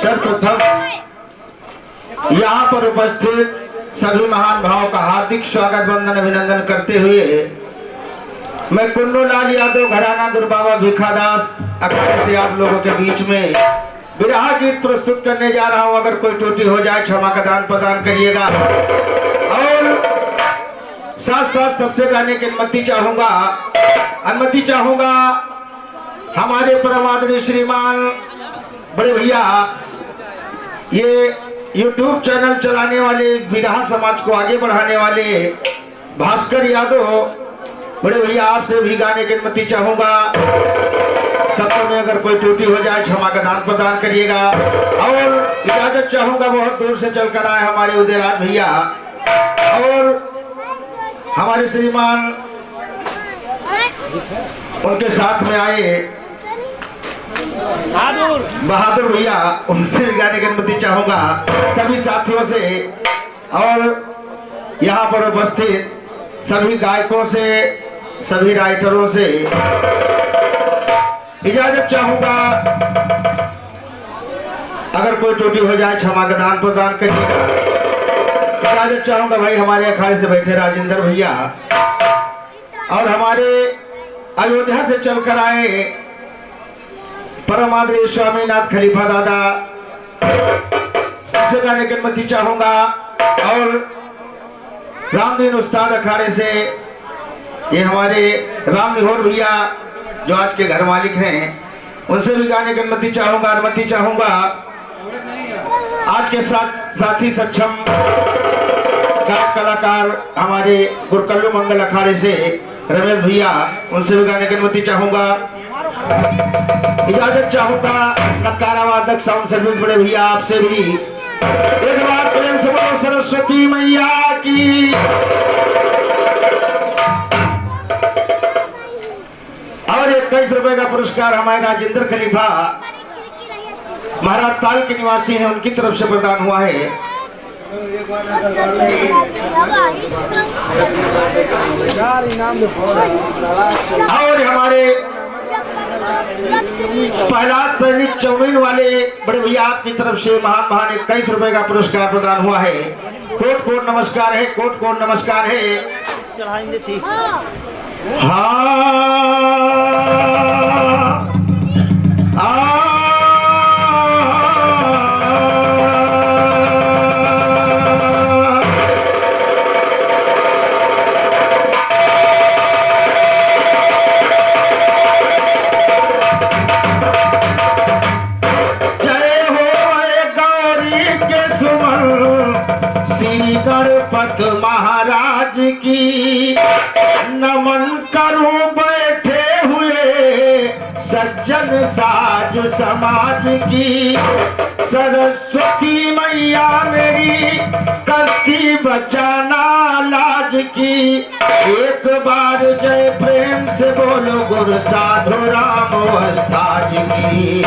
सर्वप्रथम यहाँ पर उपस्थित सभी महान भावों का हार्दिक स्वागत वंदन अभिनंदन करते हुए मैं कुन्नू लाल यादव घराना गुरु बाबा भिखादास अखाड़े से आप लोगों के बीच में विरहा गीत प्रस्तुत करने जा रहा हूँ। अगर कोई त्रुटि हो जाए क्षमा का दान प्रदान करिएगा। और साथ साथ सबसे गाने की अनुमति चाहूंगा हमारे परम आदरणीय श्रीमान बड़े भैया, ये YouTube चैनल चलाने वाले, विरहा समाज को आगे बढ़ाने वाले भास्कर यादव बड़े भैया, आपसे भी गाने की अनुमति चाहूंगा। शब्दों में अगर कोई त्रुटि हो जाए क्षमा का दान प्रदान करिएगा। और इजाजत चाहूंगा, बहुत दूर से चलकर आए हमारे उदयराज भैया और हमारे श्रीमान उनके साथ में आए बहादुर भैया, उनसे भी गाने की अनुमति चाहूंगा सभी साथियों से और यहाँ पर उपस्थित सभी गायकों से, सभी राइटरों से इजाजत चाहूंगा। अगर कोई त्रुटि हो जाए क्षमा का दान प्रदान करिएगा। इजाजत चाहूंगा भाई हमारे अखाड़े से बैठे राजेंद्र भैया और हमारे अयोध्या से चलकर आए परम आदरणीय स्वामीनाथ खलीफा दादा, से गाने की अनुमति चाहूंगा। और रामदीन उस्ताद अखाड़े से ये हमारे राम निहोर भैया जो आज के घर मालिक हैं, उनसे भी गाने की अनुमति चाहूंगा। आज के साथी सक्षम गायक कलाकार हमारे गुरकल्लू मंगल अखाड़े से रमेश भैया, उनसे भी गाने की अनुमति चाहूंगा। इजाजत चाहूंगा नकारा वादक साउंड सर्विस बड़े भैया, आपसे भी एक बार प्रेम से बोलो सरस्वती मैया की। और 21 रुपए का पुरस्कार हमारे राजेंद्र खलीफा महाराज ताल के निवासी हैं, उनकी तरफ से प्रदान हुआ है। और हमारे पहला सैनिक चौमीन वाले बड़े भैया, आपकी तरफ से महान 21 रुपए का पुरस्कार प्रदान हुआ है। कोट कोट नमस्कार है, कोट कोट नमस्कार है। चढ़ाएंगे ठीक। गणपत महाराज की नमन करूं बैठे हुए सज्जन साज समाज की। सरस्वती मैया मेरी कष्टी बचाना लाज की। एक बार जय प्रेम से बोलो गुरु साधु राम वस्ताज की।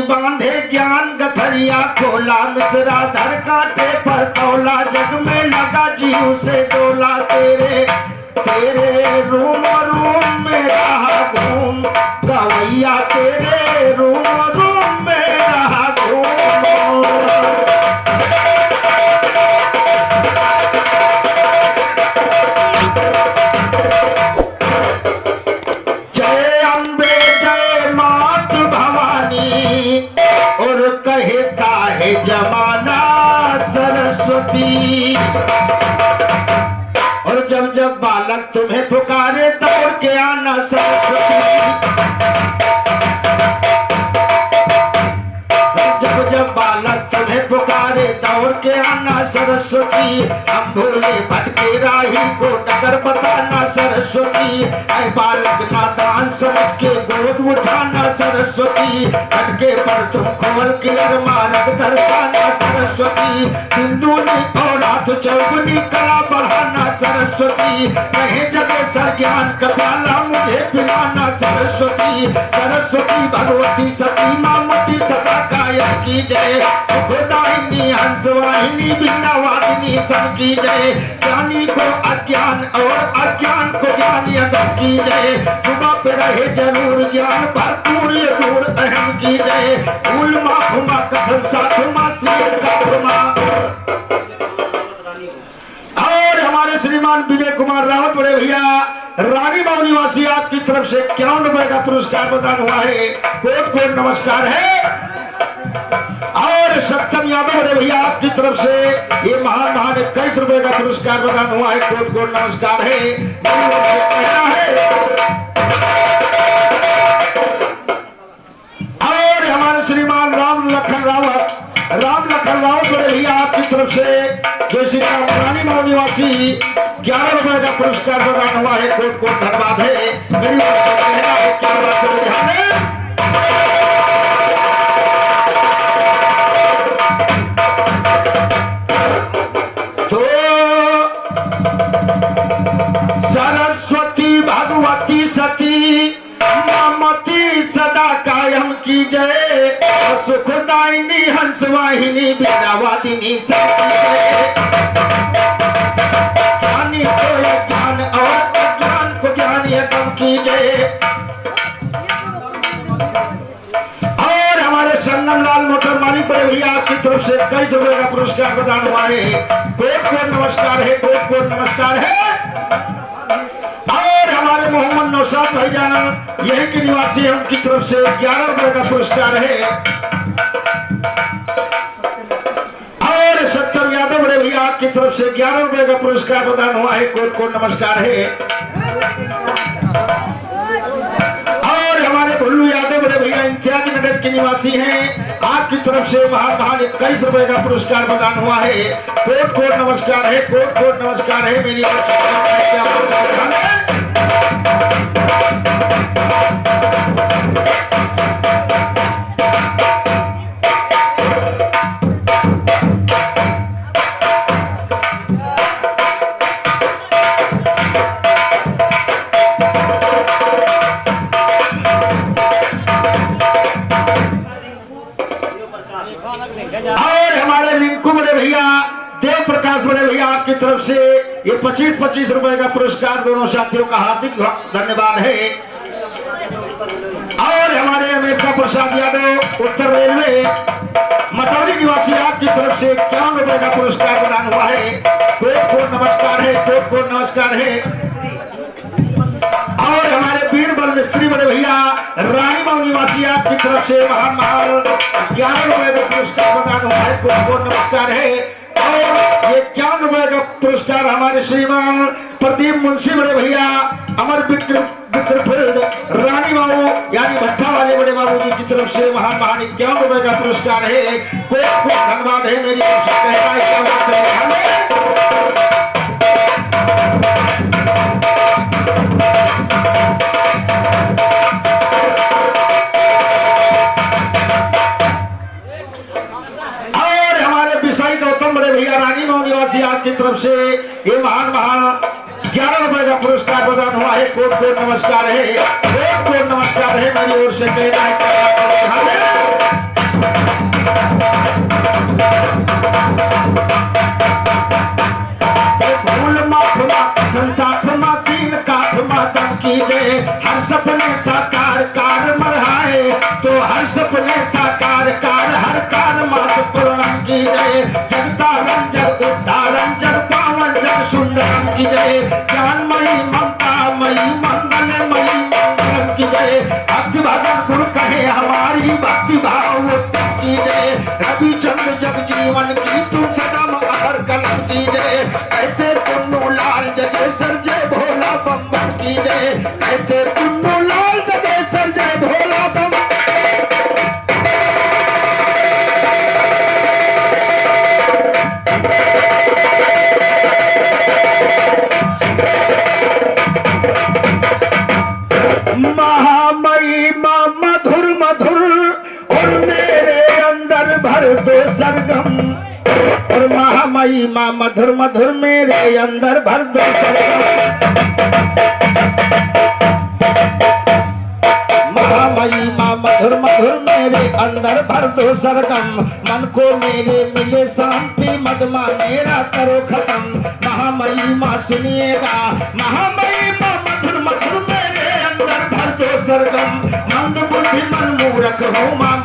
बांधे ज्ञान गठरिया खोला, मिश्रा धर काटे पर तौला। जग में लगा जीव से डोला, तेरे रूम में रहा घूम गवैया, तेरे रूम में रहा घूम। जय अम्बे जय मात भवानी और कहता है जमाना सरस्वती। और जब जब बालक तुम्हें पुकारे दौड़ के आना सरस्वती। जब जब बालक तुम्हें पुकारे दौड़ के आना सरस्वती। हम भूले भटके राही को डगर बताना सरस्वती। ऐ बालक नादान समझ के गोद उठाना सरस्वती। हटके पर तुम खोल के अरमानक दर्शाना सरस्वती, बिंदुनी और हाथ चौगुनी कला बढ़ाना सरस्वती, कहे जगह सर ज्ञान का प्याला मुझे पिलाना सरस्वती, सरस्वती भगवती सती मामती सदा कायम की जय, सुखदायिनी हंसवाहिनी बीनावादिनी सब की जय, ज्ञानी को अज्ञान और अज्ञान को ज्ञान अदब की जय, जुबा पे रहे जरूर ज्ञान भरपूर ये दूर अहम की जय, उल्मा हुमा कथन साधुमा सीर कथमा। और हमारे श्रीमान विजय कुमार रावत बड़े भैया रानी बाव निवासी आपकी तरफ से 51 रुपए का पुरस्कार प्रदान हुआ है, कोट कोट नमस्कार है। और सत्यम यादव बड़े भैया आपकी तरफ से ये महान महान 21 रुपए का पुरस्कार प्रदान हुआ है, कोट कोट नमस्कार है। मेरी ओर से कहना है और हमारे श्रीमान राम लखन रावत बड़े भैया आपकी तरफ से जय श्री राम रानी बाव निवासी 11 रुपए का पुरस्कार प्रदान हुआ है, कोट कोट धन्यवाद है। मेरी ओर से कहना है क्या बात चले ध्यान में। सरस्वती भगवती सती मामती सदा कायम की जय, सुखदायिनी हंसवाहिनी बीनावादिनी सब की जय, ज्ञानी को ज्ञान और अज्ञान को ज्ञान यज्ञ की जय। और हमारे संगम लाल मोटर मालिक बड़े भैया आपकी तरफ से 21 रुपए का पुरस्कार प्रदान हुआ है, कोट कोट नमस्कार है, कोट कोट नमस्कार है। और हमारे मोहम्मद नौशाद भाईजान यही के निवासी है, उनकी तरफ से 11 रुपए का पुरस्कार है। और सत्यम यादव बड़े भैया आपकी तरफ से 11 रुपए का पुरस्कार प्रदान हुआ है, कोट कोट नमस्कार है। और हमारे भुल्लू यादव बड़े भैया इम्तियाज नगर के निवासी हैं, आपकी तरफ से महान महान 21 रुपए का पुरस्कार प्रदान हुआ है, कोट कोट नमस्कार है, कोट कोट नमस्कार है। मेरी ओर से क्या और हमारे रिंकू बड़े भैया देव प्रकाश बड़े भैया आपकी तरफ से ये 25-25 रुपए का पुरस्कार दोनों साथियों का हार्दिक धन्यवाद है। और हमारे अमेरिका प्रसाद यादव उत्तर रेलवे मटौली निवासी आपकी तरफ से 51 रुपए का पुरस्कार प्रदान हुआ है, कोट कोट नमस्कार है, कोट कोट नमस्कार है। और हमारे बीरबल मिस्त्री बड़े भैया रानी बाव निवासी आपकी तरफ से महान महान 11 रुपए का पुरस्कार प्रदान हुआ है, कोट कोट नमस्कार है। और ये 51 रुपए का पुरस्कार हमारे श्रीमान प्रदीप मुंशी बड़े भैया अमर विक्रफील्ड रानी बाबू यानी भट्टा वाले बड़े बाबू जी की तरफ से महान महान 51 रुपए का पुरस्कार है, कोट कोट धन्यवाद है। मेरी ओर से कहना है क्या बात चले। भैया रानी बाव निवासी आपकी तरफ से ये महान महान 11 रुपए का पुरस्कार प्रदान हुआ है, कोट कोट नमस्कार है, कोट कोट नमस्कार है। मेरी ओर से कहना है की जय, हर सपने साकार कार मरहाए तो हर सपने साकार कार हर कार मात पूर्णम की जय, जगतारण जग उद्धारण जग पावन जग सुंदरम की जय, ज्ञानमयी ममतामयी मंगलमयी मंगलम की जय, भक्ति भजन गुरु कहे हमारी भक्ति भाव उत्तम की जय, रविचंद्र जग जीवन की तुम सदम अहर कलम की जय, कहते पुन्नू लाल जगेश्वर जय भोला बम बम की जय, कहते पुन्नू लाल जगेश्वर जय भोला बम। महामयी मां मधुर मधुर और मेरे अंदर भर दो सरगम और महामयी माँ मधुर मधुर मेरे अंदर भर दो सरगम। महामयी माँ मधुर मधुर मेरे अंदर भर दो सरगम। मन को मेरे मिले शांति मदमा मेरा करो खत्म। महामयी माँ सुनिएगा, महामयी माँ मधुर मधुर मेरे अंदर भर दो सरगम। मंद बुद्धि मन मूर्ख हो माँ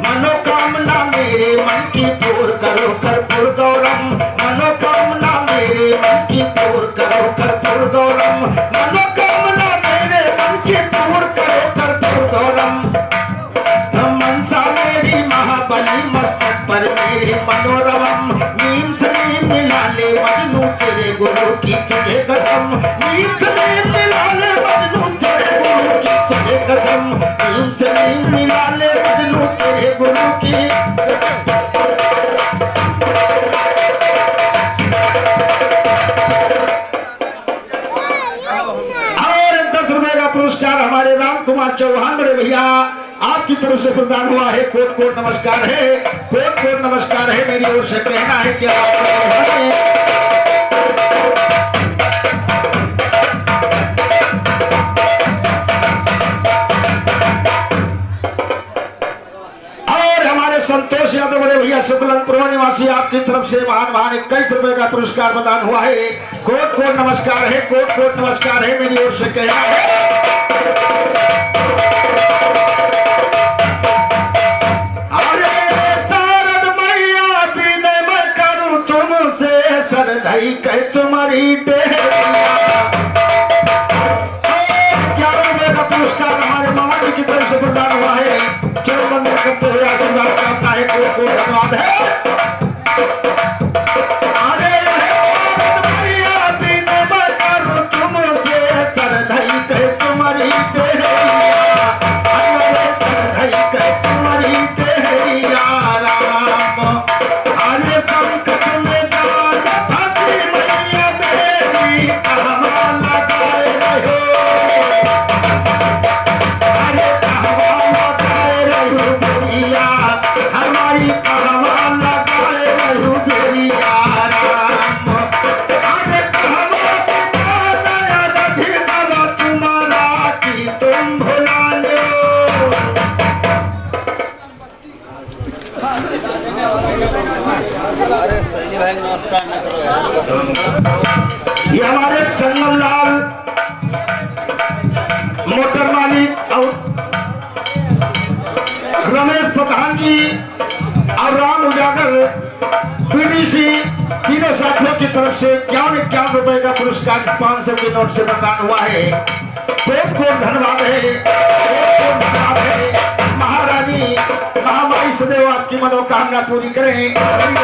मनोकामना मेरे मन की पूर करो कर्पूर गौरम। मनोकामना मेरे मन की पूर करो कर्पूर गौरम। मनोकामना मेरे मन की पूर करो कर्पूर गौरम। मनसा मेरी महाबली मस्तक पर मेरे मनोरम। नीम से नीम मिला ले मजनू तेरे गुरु की तुझे कसम। नीम से नीम मिला ले मजनू तेरे गुरु की तुझे कसम। नीम से नीम मिला ले मजनू तेरे गुरु की। और 10 रुपए का पुरस्कार हमारे राम कुमार चौहान बड़े भैया आपकी तरफ से प्रदान हुआ है। कोट कोट नमस्कार है, कोट कोट नमस्कार है। मेरी ओर से कहना है कि आप संतोष यादव बड़े भैया शुक्लपुर निवासी आपकी तरफ से महान महान 21 रुपए का पुरस्कार प्रदान हुआ है। कोट कोट नमस्कार है, कोट कोट नमस्कार है। मेरी ओर से कहना है अरे शारद मैया बिना मैं करूं तुमसे सरधई कह तुम्हारी डेहरिया। 11 रुपए का पुरस्कार हमारे मामा जी की तरफ से प्रदान हुआ है। चरण बंदन करते हुए आशीर्वाद प्राप्त है। कोट कोट धन्यवाद है। अरे मैया बिना मैं करूं तुमसे सरधई कह तुम्हारी डेहरिया। अरे सरधई कह तुम्हारी डेहरिया राम। अरे संकट में जान फंसी मैया मेरी कहवा लगाए रहो। अरे कहवा लगाए रहो बेरिया हमारी कहवा लगाए रहो बेरिया राम। अरे कहवा नया रधिया तुम्हारा की तुम भुला लो। ये हमारे संगम लाल मोटर मालिक और रमेश प्रधान जी और राम उजागर पीडीसी तीनों साथियों की तरफ से 51 रुपए का पुरस्कार 500 के नोट से प्रदान हुआ है। कोट कोट धन्यवाद है, कोट कोट धन्यवाद है। महारानी महामाई सदैव आपकी मनोकामना पूरी करें। मेरी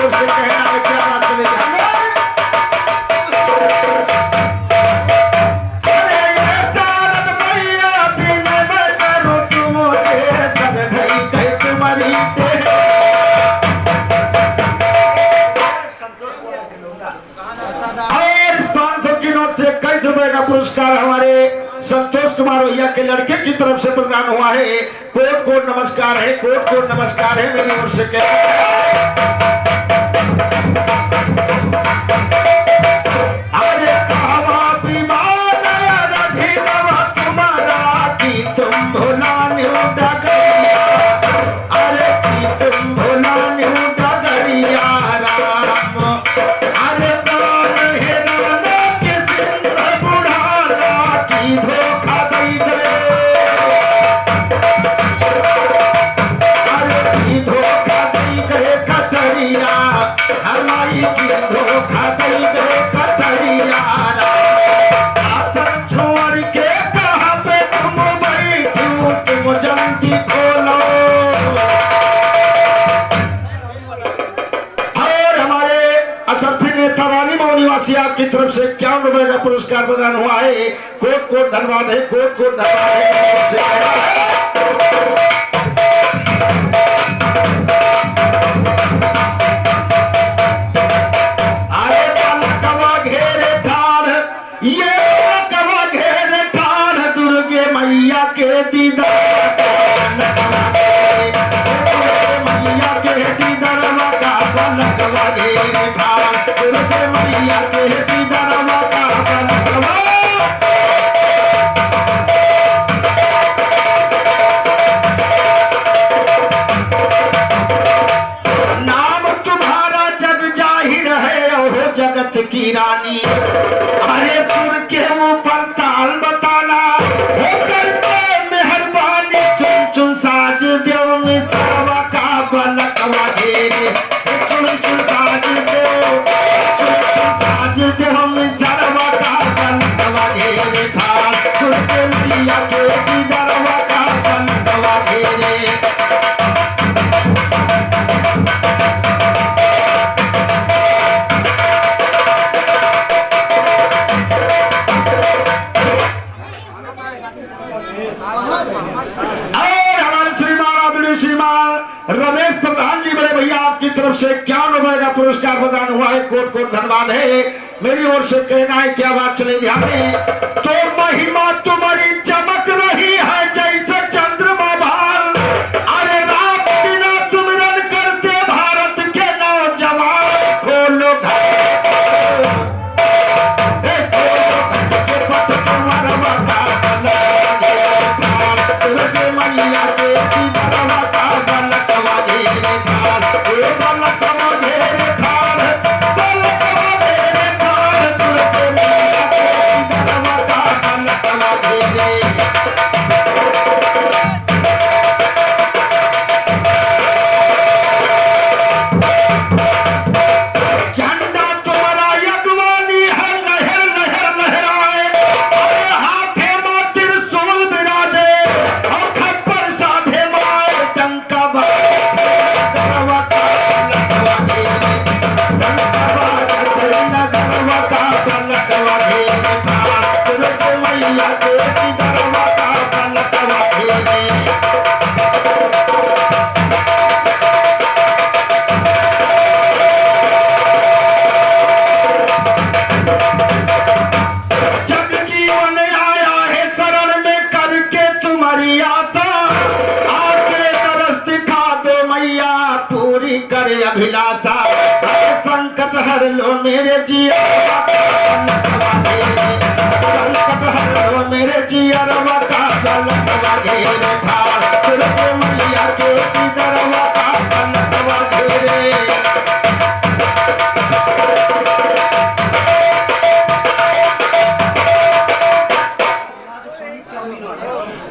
ओर से कहना है क्या बात चले जाएंगे। अरे ये शारद मैया बिना मैं करूं तुमसे सरधई कह तुम्हारी डेहरिया। और इस 500 की नोट से 21 रुपए का पुरस्कार हमारे संतोष कुमार भैया के लड़के की तरफ से प्रदान हुआ है। कोट कोट नमस्कार है, कोट कोट नमस्कार है। मेरी ओर से अरे कहवा विमान रधिया तुम्हारा की तुम भुला लो डगरिया। अरे की तुम भुला लो डगरिया राम। अरे दान हेराना के सिंध बुढ़ाना की धोखा दई गए। अरे की धोखा दई गए कटरिया हमारी की धोखा दई गए कटरिया। आसन छोड़ के कहाँ पे तुम बैठो तुम जल्दी खोलो। और हमारे असरफी नेता रानी मऊ निवासी आपकी तरफ से 51 रुपए का पुरस्कार प्रदान हुआ है। कोट कोट धन्यवाद है, कोट कोट धन्यवाद है। अरे पलकवा घेरे ठाड़ ये पलकवा घेरे ठाड़ दुर्गे मैया के दीदार। दुर्गे मैया के दीदारवा का बलकवा जगत की रानी। अरे सुर के ऊपर ताल बताना वो करके मेहरबानी चुन चुन साज देव मिसावा का बलकवा घेरे चुन चुन साज देव मिसावा का बलकवा घेरे थाल दुर्गे मैया के दीदारवा का बलकवा घेरे। रमेश प्रधान जी बड़े भैया आपकी तरफ से 51 रुपए का पुरस्कार प्रदान हुआ है। कोट कोट धन्यवाद है। मेरी ओर से कहना है क्या बात चले ध्यान में तो महिमा तुम्हारी चमक रही है जैसे चंद्रमा भाल। अरे रात बिना सुमिरन करते भारत के नौजवान खोलो अभिलाषा संकट हर लो मेरे जिया संकट हर लो मेरे जिया का बलकवा घेरे ठाल दुर्गे मैया के दीदारवा का बलकवा घेरे।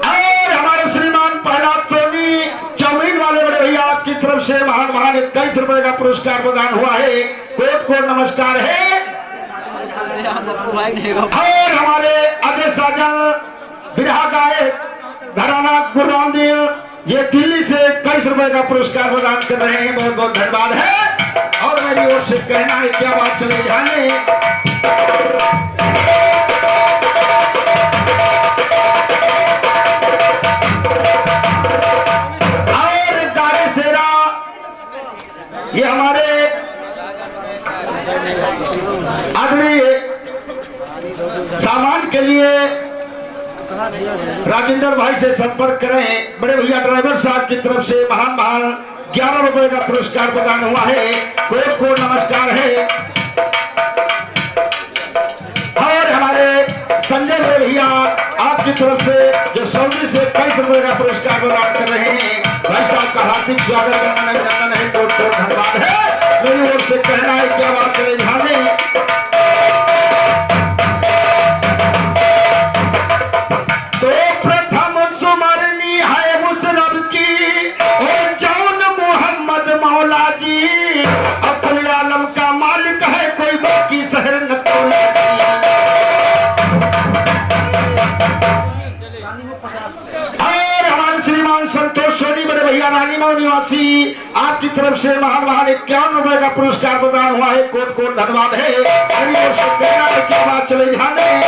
और हमारे श्रीमान पहला सोनी चौमीन वाले बड़े भैया आपकी तरफ से महान महान 21 रुपए का पुरस्कार प्रदान हुआ है। कोट कोट नमस्कार है। और हमारे अजय साजन बिरहा गायक घराना गुरुराम दिल ये दिल्ली से 21 रुपए का पुरस्कार प्रदान कर रहे हैं। बहुत बहुत धन्यवाद है। और मेरी ओर से कहना है क्या बात चले ध्यान में ये हमारे आदमी सामान के लिए राजेंद्र भाई से संपर्क करें। बड़े भैया ड्राइवर साहब की तरफ से महान महान 11 रुपए का पुरस्कार प्रदान हुआ है। कोट कोट नमस्कार है। और हमारे संजय बड़े भैया आपकी तरफ से जो सऊदी से 21 रुपए का पुरस्कार प्रदान कर रहे हैं। भाई साहब का हार्दिक स्वागत करना अभिनंदन है। कोट कोट धन्यवाद है। मेरी ओर से कहना है क्या बात चले ध्यान में तो प्रथम सुमरनी है मुसरब की और जौन मोहम्मद मौला जी अपने आलम का मालिक है कोई बाकी शहर न तोला जी। और हमारे श्रीमान संतोष सोनी बड़े भैया रानी मऊ निवासी आपकी तरफ से महान महान 51 रुपए का पुरस्कार प्रदान हुआ है। कोट कोट धन्यवाद है। क्या बात चले ध्यान में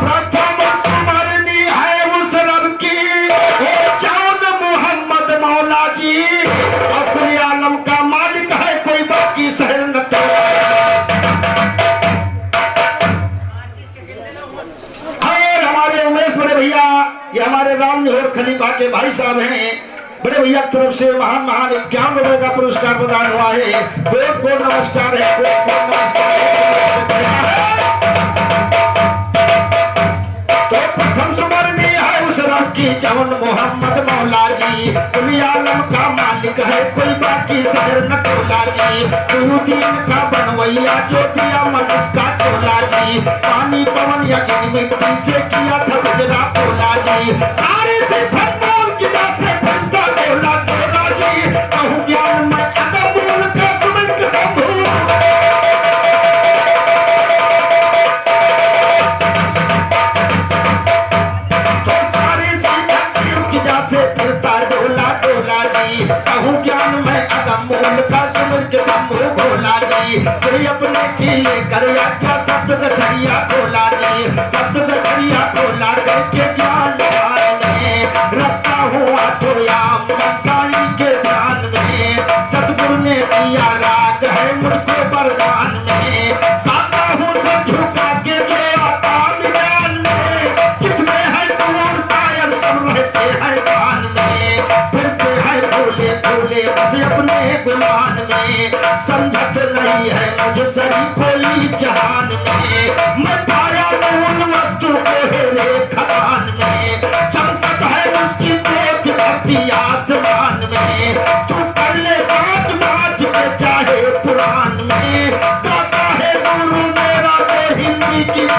प्रथम सुमरनी है उस रब की जौन मोहम्मद मौला जी अपने आलम का मालिक है कोई बाकी शहर न तोला। और हमारे उमेश बड़े भैया ये हमारे राम निहोर खलीफा के भाई साहब हैं। बड़े भैया की तरफ से महान महान 51 रुपए का पुरस्कार प्रदान हुआ है। कोट कोट नमस्कार है, कोट कोट नमस्कार है। तो प्रथम सुमरनी है उस रब की जवन मोहम्मद मौला जी, कुल आलम का मालिक है कोई बाकी शहर न टोला जी, तू दीन का बनवैया जो दिया मनुष्य का टोला जी, पानी पवन यज्ञ मिट्टी से किया था गुजरा टोला जी, सारे से भगवान की दात से बनता टोला टोला जी, कहूँ ज्ञान में अदब बोल का तुम्हें कसम कहूँ ज्ञान में अदम मूल का सुमिर के शंभु भोला जी, कोई अपने की लेकर आज्ञा शब्द गठरिया खोला जी, शब्द गठरिया खोला करके ज्ञान में रखता हुआ तो याम साई के ध्यान में, सतगुरु ने दिया राग है मुझको वरदान में, गाता हूँ सर झुका के जो आता ज्ञान में, कितने हैं दूर कायर सब रहते हैं शान में, फिरते हैं भोले भोले बस अपने गुमान में, समझत नहीं है मुझे सही कोई जहान में, मैं पाया मूल वस्तु को हेरे खदान में, चमकत है उसकी ज्योति धरती आसमान में, तू कर ले पाँच पाँच के चाहे पुराण में, गाता है गुरु मेरा तो हिंदी की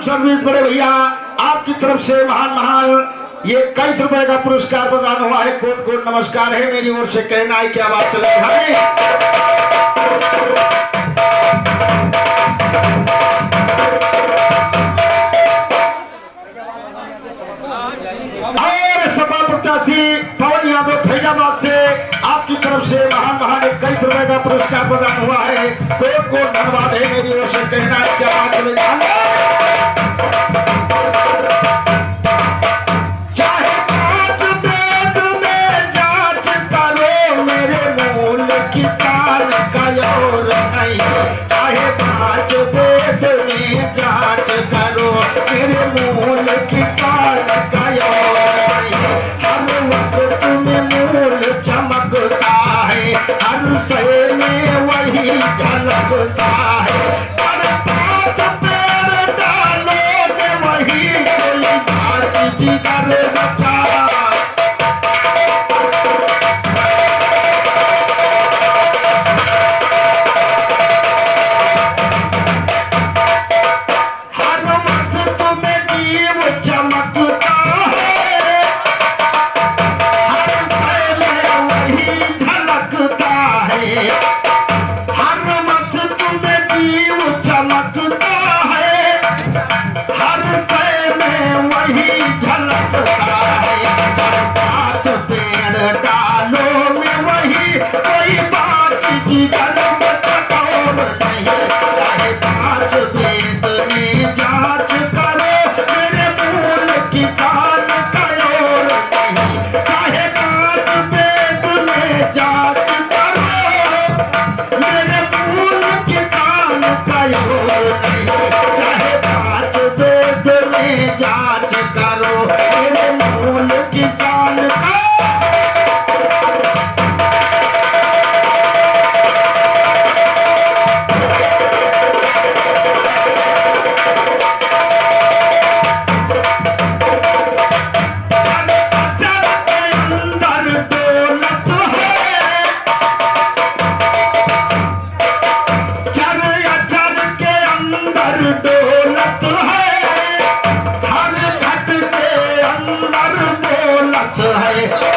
सर्विस बड़े भैया आपकी तरफ से महान महान ये 21 रुपए का पुरस्कार प्रदान हुआ है। कोट कोट नमस्कार है मेरी ओर से, कहना है क्या बात चले और सपा प्रत्याशी पवन यादव फैजाबाद से आपकी तरफ से महान महान 21 रुपए का पुरस्कार प्रदान हुआ है। कोट कोट धन्यवाद है मेरी ओर से, कहना है क्या बात चले चाहे पांच वेद में जांच करो मेरे मूल किसान का नहीं, हर वस्तु में मूल चमकता है, हर शय में वही झलकता है, हर बात पैर डालो में वही कोई बात जिगर बचा है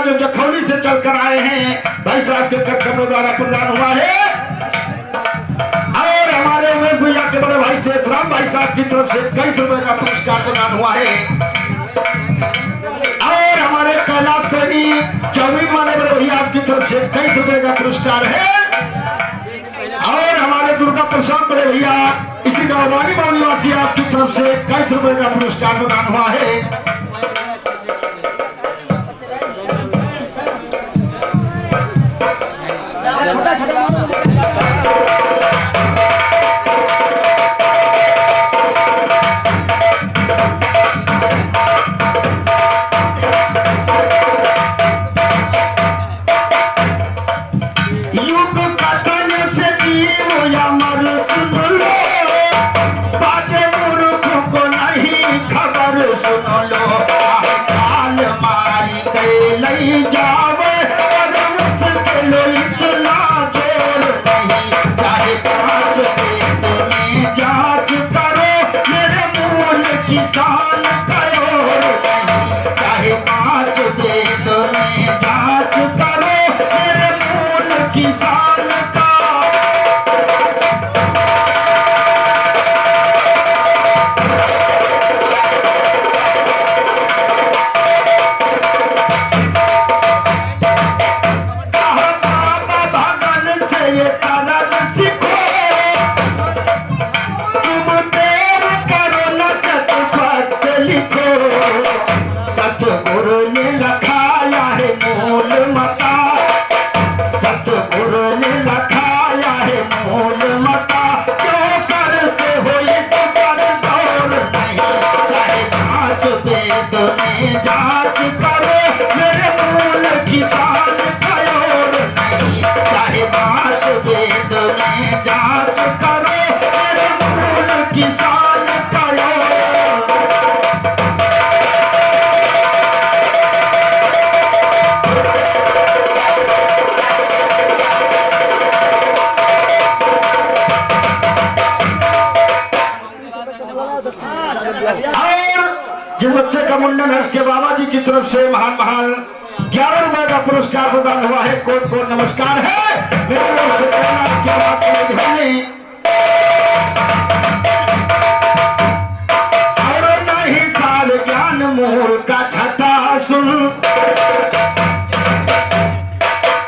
जो जखौली से चलकर आए हैं भाई साहब के कर्तव्य द्वारा प्रदान हुआ है। और हमारे उमेश भैया के बड़े भाई शेष राम भाई साहब की तरफ से 21 रुपए का पुरस्कार प्रदान हुआ है। और हमारे कैलाश सैनी चौबीस वाले बड़े भैया की तरफ से 21 रुपए का पुरस्कार है। और हमारे दुर्गा प्रसाद बड़े भैया इसी गाँव रानी बाव निवासी आपकी तरफ से 21 रुपए का पुरस्कार प्रदान हुआ है। जिस बच्चे का मुंडन है उसके बाबा जी की तरफ से महान 11 रुपए का पुरस्कार प्रदान हुआ है। कोट कोट नमस्कार है मेरे ओर से कहना क्या बात है ध्यान नहीं। और नहीं सार ज्ञान मूल का छठा सुन,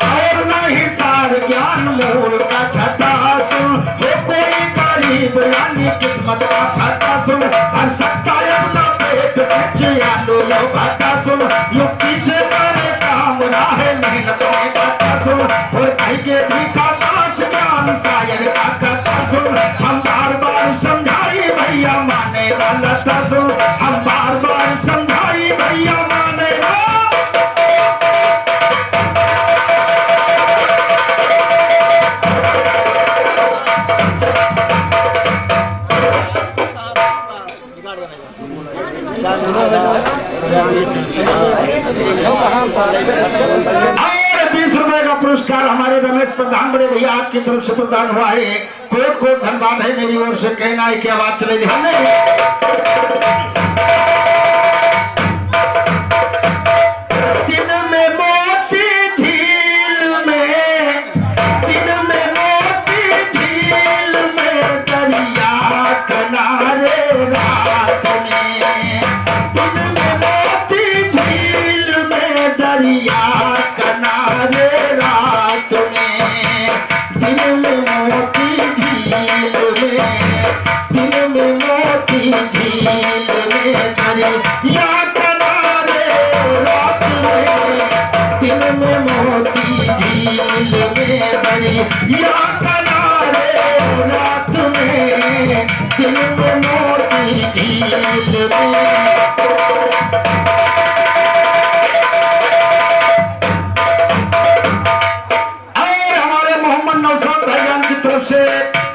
और नहीं सार ज्ञान मूल का छठा सुन, हो कोई गरीब यानी किस्मत का फटा सुन, हर सकता अपना पेट आलू यो बाता सुन, युक्ति से करे काम राहे मेहनत में बाता सुन, और कहीं के भी खास ज्ञान शायर का कथा सुन, हम बार बार समझाई भैया माने वाला था सुन, हम बार बार समझाई भैया माने वाला। और 20 रुपए का पुरस्कार हमारे रमेश प्रधान बड़े भैया आपकी तरफ से प्रदान हुआ है। कोट कोट धन्यवाद है मेरी ओर से कहना है कि आवाज चले ध्यान दिन में मोती झील में, दिन में मोती झील में, दरिया किनारे रात में, दिन में मोती झील में, दरिया किनारे रात में, दिन में मोती झील में, दिन में मोती झील में, दरिया किनारे रात में, दिन में मोती झील में, दरिया किनारे रात में, दिन में मोती झील में।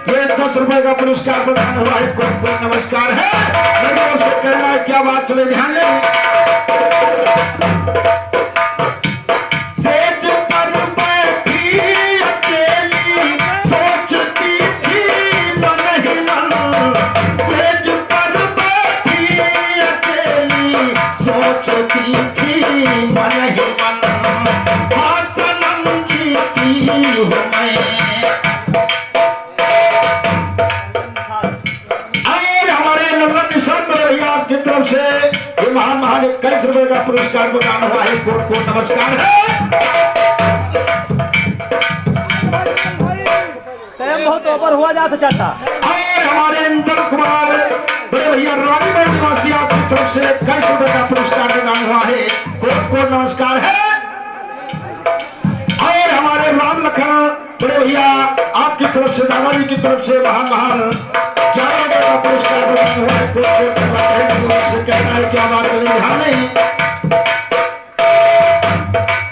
ये 10 रुपए का पुरस्कार प्रदान हुआ है। कोट नमस्कार है मेरे ओर से कहना है क्या बात चले ध्यान दें। सेज पर बैठी अकेली सोचती थी मन ही मन, सेज पर बैठी अकेली सोचती थी मन ही मन, समाज की तरफ से ये महान महान 21 रुपए का पुरस्कार प्रदान हुआ है। कोट कोट नमस्कार है। बहुत ओवर हुआ जाता चाहता। और हमारे इंदर कुमार बड़े भैया रानीगंज निवासी आपकी तरफ से 21 रुपए का पुरस्कार प्रदान हुआ है। कोट कोट नमस्कार है। और हमारे राम लखन बड़े भैया आपकी तरफ से दादाजी की तरफ से महान महान 11 रुपए का पुरस्कार प्रदान हुआ है। कोट कोट नमस्कार से कहना है क्या बात चली ध्यान नहीं।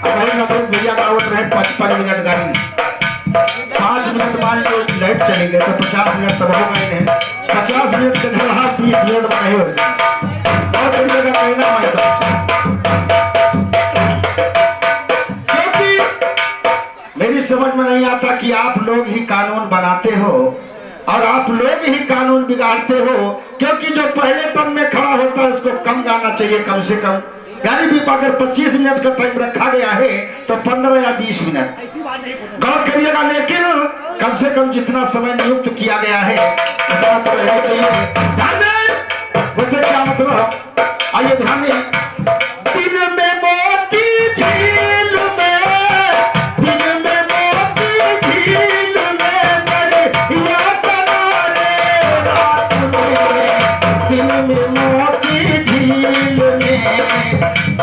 हमारे नवरत भैया का आउट रहे 55 मिनट गाड़ी 5 मिनट मान लो लाइट चली गई तो 50 मिनट तक हो गए हैं। 50 मिनट के घर 20 मिनट में नहीं हो सकता। और कोई जगह कहना हमारी तरफ से क्योंकि मेरी समझ में नहीं आता कि आप लोग ही कानून बनाते हो और आप लोग ही कानून बिगाड़ते हो। क्योंकि जो पहले टर्म में खड़ा होता है उसको कम गाना चाहिए, कम से कम। गाड़ी भी अगर 25 मिनट का टाइम रखा गया है तो 15 या 20 मिनट गौर करिएगा। लेकिन कम से कम जितना समय नियुक्त किया गया है उतना तो रहना चाहिए। ध्यान दें वैसे क्या मतलब, आइए ध्यान दें। दिन में मोती झील में, दिन में मोती झील में दरिया किनारे रात में, दिन में मोती झील में,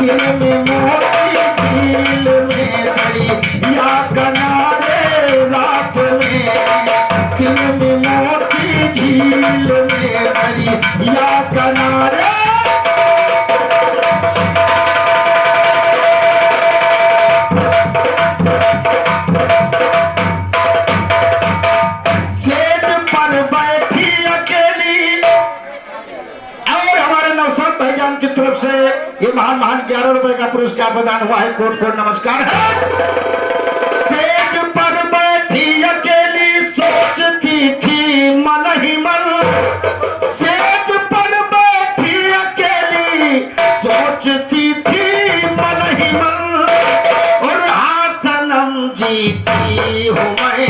दिन में मोती झील में दरिया किनारे रात में, दिन में मोती झील में दरिया किनारे। सेज पर बैठी अकेली। और हमारे नौसद भाईजान की तरफ से ये महान महान 11 रुपए का पुरस्कार प्रदान हुआ है। कोट कोट नमस्कार है। सेज पर बैठी अकेली सोचती थी मन ही मन, सेज पर बैठी अकेली सोचती थी मन ही मन। और हाँ सनम जीती हूँ मैं,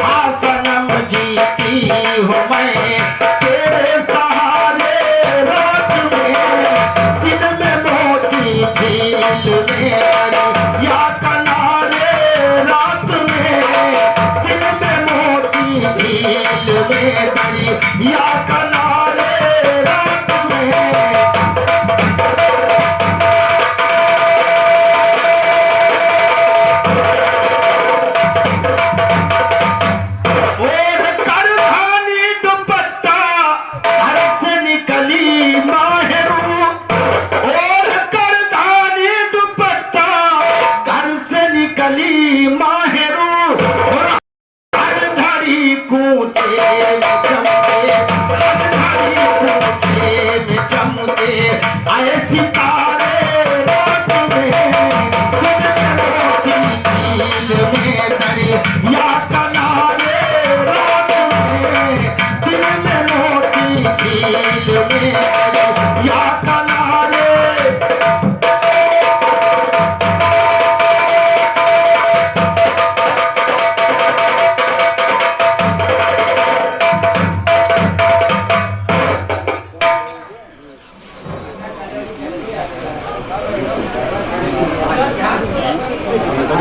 हाँ सनम जीती हूँ मैं तेरे सहारे रात में, दिन में मोती झील में या किनारे रात में, दिन में मोती झील में या किनारे रात में। और करधानी दुपट्टा घर से निकली माहरू, और करधानी दुपट्टा घर से निकली माहरू। और हर घड़ी कूदे में चमके, हर घड़ी कूदे में चमके आए सितारे रात में, दिन में मोती झील में दरिया किनारे रात में, दिन में मोती झील में दरिया किनारे।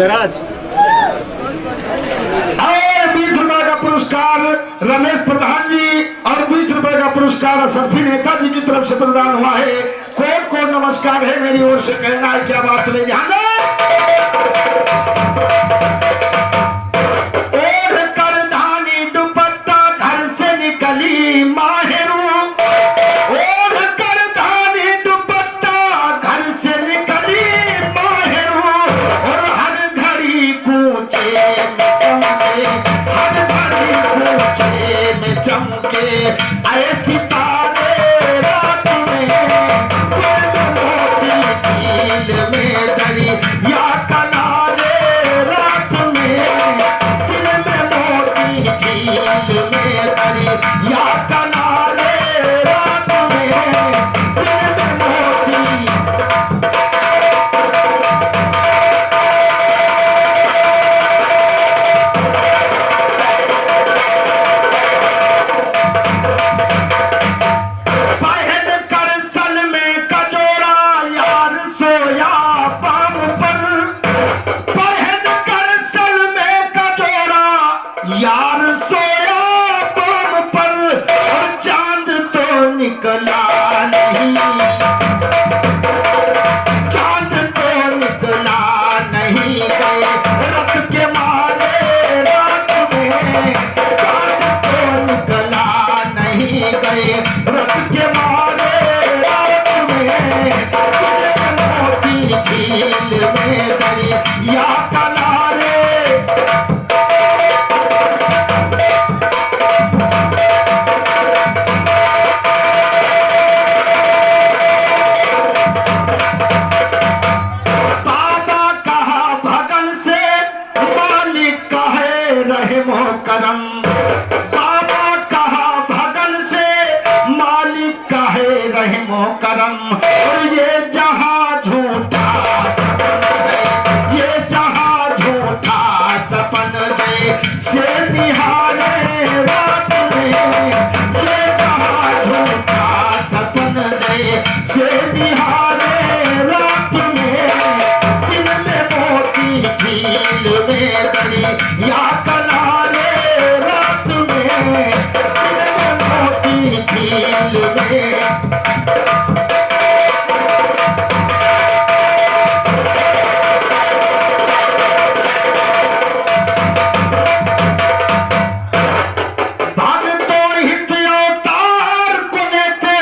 राज और 20 रुपए का पुरस्कार रमेश प्रधान जी और 20 रुपए का पुरस्कार असरफी नेताजी की तरफ से प्रदान हुआ है। कोट कोट नमस्कार है मेरी ओर से। कहना है क्या बात चले ध्यान दें। ओढ़ कर धानी दुपट्टा घर से निकली माहरू, ओढ़ कर धानी दुपट्टा घर से निकली माहरू। और हर घड़ी कूचे में चमके, हर घड़ी कूचे में चमके आए सितारे रात में, दिन में मोती झील में दरिया किनारे रात में, के मारे रात में मोती झील में दरिया किनारे बाबा कहा भगन से मालिक कहे रहे मोहकरम बाबा कहा भगन से मालिक कहे रहे मोहकरम और ये जहां झूठा सपन है ये जहां झूठा सपन है से निहारे रात में ये जहां झूठा सपन है से निहारे रात में दिन में मोती झील में दरिया किनारे रात में दिन में मोती झील में भगतों हित अवतार को लेते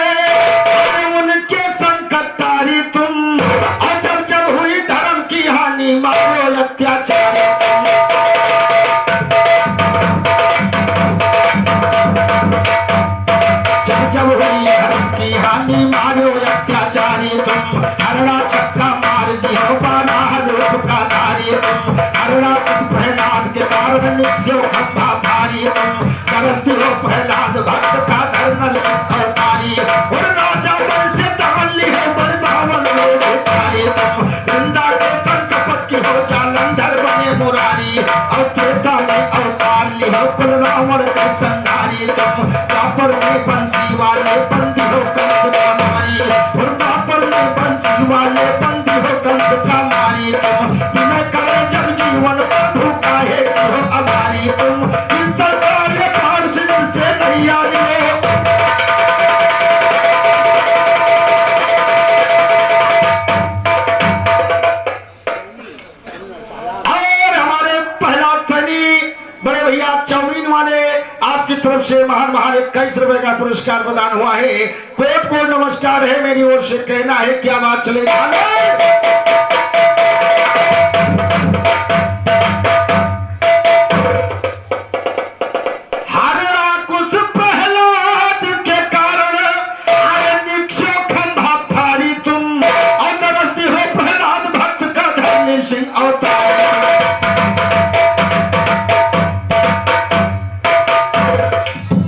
उनके संकट तारी तुम और जब जब हुई धर्म की हानि मारो अत्याचारी तुम जब जब हुई धर्म की हानि मारो अत्याचारी तुम हरड़ा चक्का मार दियो बारह रूप का धारी तुम हरड़ा उस प्रहलाद के कारण नित्यो खंभा भारी तुम तरसती हो प्रहलाद भक्त का धर्म नरसिंह अवतारी और राजा बन से दान ली हो बन बावन लोग उतारी तुम वृंदा के संकपट की हो जालंधर बने मुरारी और त्रेता में अवतार ली हो कुल रावण का संहारी तुम द्वापर में बंसी वाले बंदी हो कंस का मारी और द्वापर में बंसी वाले बंदी हो कंस का मारी तुम बिना करे जग जीवन पर भूखा है कि हो अभारी तुम इस सरकार के पार्षद से नहीं आए और हमारे पहला सैनी बड़े भैया चौरीन वाले आपकी तरफ से महान महान 21 रुपए का पुरस्कार प्रदान हुआ है कोट को नमस्कार है मेरी ओर से कहना है क्या बात चले हरड़ा कुछ प्रहलाद के कारण अरे निक्षो खंभा फारी तुम और तरसती हो प्रहलाद भक्त का धर्म सिंह अवतार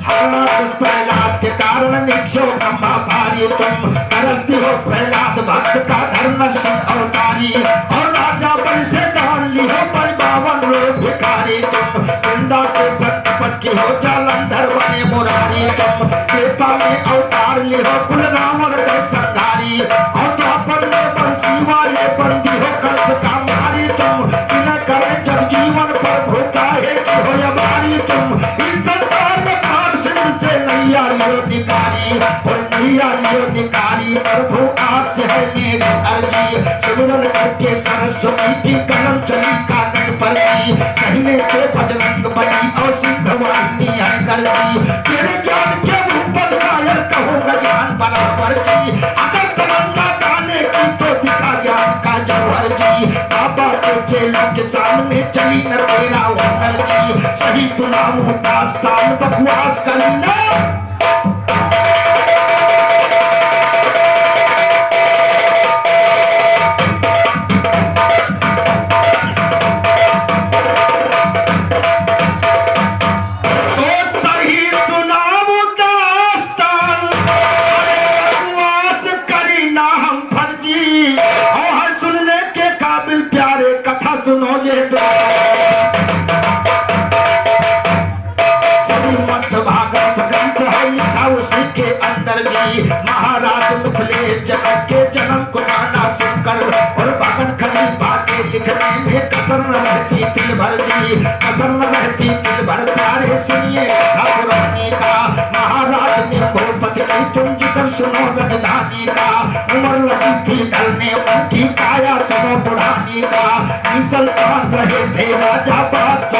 प्रहलाद के कारण निक्षो खंभा भारी तुम तरसती हो प्रहलाद भक्त का धर्म सिंह अवतारी और राजा बन से दान ली हो पर बावन लोग भिखारी तुम वृंदा के संकपट की हो जालंधर बने मुरारी तुम त्रेता में अवतार ली हो कुल रावण के संधारी और द्वापर में बंसी वाले बंदी हो कंस का मारी तुम बिना करे जग जीवन पर भूखा है कि हो अभारी तुम इस संसार में पार्षद से नैया लियो निकारी और नैया लियो निकारी प्रभु आपसे है मेरी अर्जी सिमरन करके सरस्वती की कलम चली कागज पर की कहने के बजरंग बली और सिद्ध वाहिनी है गर्जी तेरे ज्ञान के ऊपर शायर कहूँगा ज्ञान बराबर जी अगर तमन्ना गाने की तो दिखा ज्ञान का जौहर जी बाबा के चेलों के सामने चली न तेरा हुनर जी सही सुनाऊं दास्तान बकवास करी ना महाराज मिथिलेश जगत के जन्म को गाना सुनकर और भगन खली बातें लिखने में कसर न रहती दिल भर जी कसर न रहती दिल भर प्यारे सुनिए ठाकुरानी का महाराज ने भूपति की तुम जिक्र सुनो राजधानी का उम्र लगी थी ढलने उनकी काया सनो बुढ़ानी का संतान रहे थे राजा बात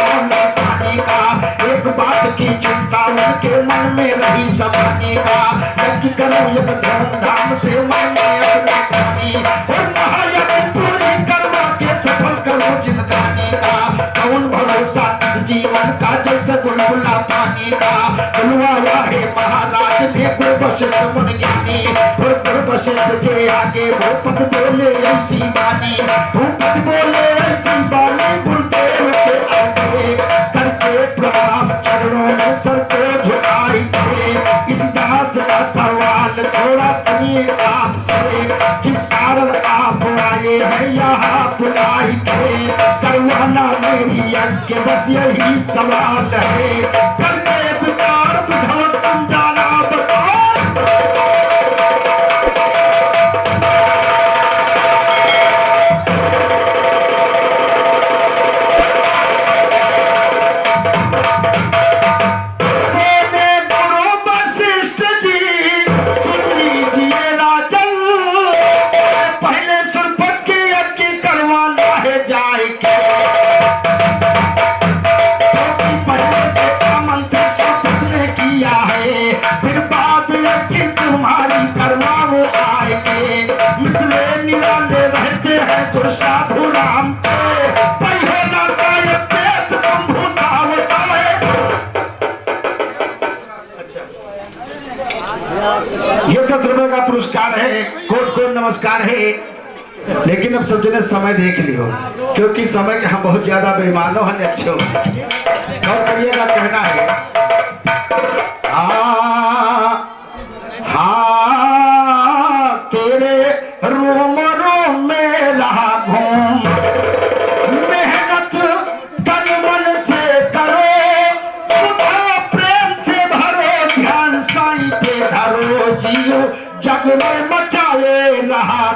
सानी का एक एक बात की चिंता उनके मन में रही समाने का, यज्ञ करो एक धूमधाम से मन में अपना ठानी, और महायज्ञ पूरी करवा के सफल करो जिंदगानी का। कौन भरोसा इस जीवन का जैसे बुलबुला पानी का, बुलवाया है महाराज ने गुरबख्शिश मुनि ज्ञानी, और गुरबख्शिश के आगे भूपत बोले ऐसी बानी, भूपत बोले ऐसी बानी, गुरुदेव के आगे करके प्रणाम चरणों में सर को झुकाई थे। इस दास का सवाल थोड़ा सुनिए आपसे, जिस कारण आप आए हैं यहाँ बुलाई थे, करवाना मेरी यज्ञ बस यही सवाल है, करके विचार बुझाओ तुम जाना बताओ। साधु राम के पहिए ना जाए पेट तुम भूताव जाए। ये 10 रुपए का पुरस्कार है, कोट कोट नमस्कार है। लेकिन अब सब जने समय देख लियो, क्योंकि समय के हम बहुत ज्यादा बेईमानो हैं, अच्छे हो और करिएगा कहना है। हाँ तेरे रोम रोम में रहा घूम, मेहनत तन मन से करो, सुधा प्रेम से भरो, ध्यान साईं पे धरो, जियो जग में मचाए रहा।